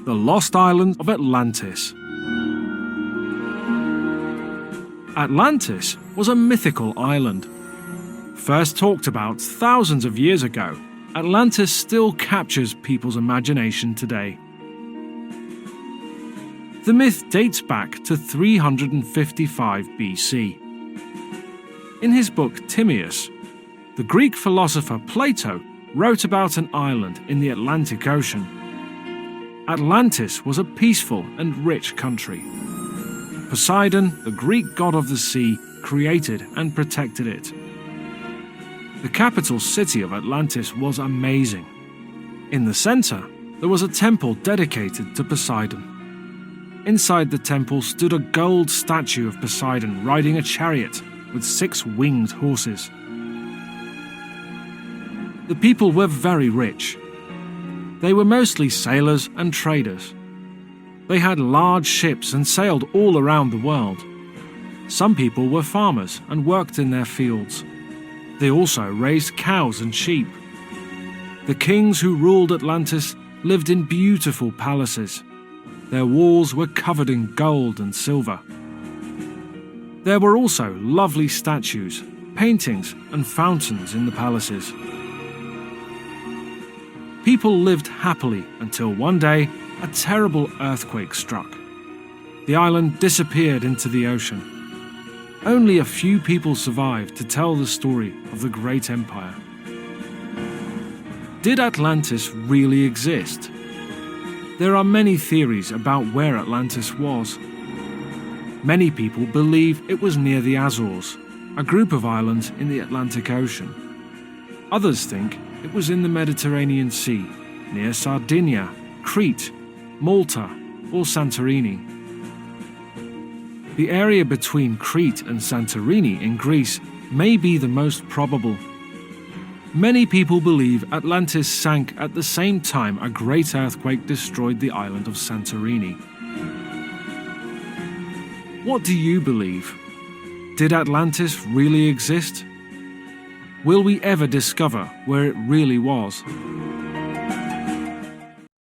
the lost island of Atlantis. Atlantis was a mythical island. First talked about thousands of years ago, Atlantis still captures people's imagination today. The myth dates back to 355 BC. In his book Timaeus, the Greek philosopher Plato wrote about an island in the Atlantic Ocean. Atlantis was a peaceful and rich country. Poseidon, the Greek god of the sea, created and protected it. The capital city of Atlantis was amazing. In the center, there was a temple dedicated to Poseidon. Inside the temple stood a gold statue of Poseidon riding a chariot with 6 winged horses. The people were very rich. They were mostly sailors and traders. They had large ships and sailed all around the world. Some people were farmers and worked in their fields. They also raised cows and sheep. The kings who ruled Atlantis lived in beautiful palaces. Their walls were covered in gold and silver. There were also lovely statues, paintings, and fountains in the palaces. People lived happily until one day a terrible earthquake struck. The island disappeared into the ocean. Only a few people survived to tell the story of the great empire. Did Atlantis really exist? There are many theories about where Atlantis was. Many people believe it was near the Azores, a group of islands in the Atlantic Ocean. Others think it was in the Mediterranean Sea, near Sardinia, Crete, Malta, or Santorini. The area between Crete and Santorini in Greece may be the most probable. Many people believe Atlantis sank at the same time a great earthquake destroyed the island of Santorini. What do you believe? Did Atlantis really exist? Will we ever discover where it really was?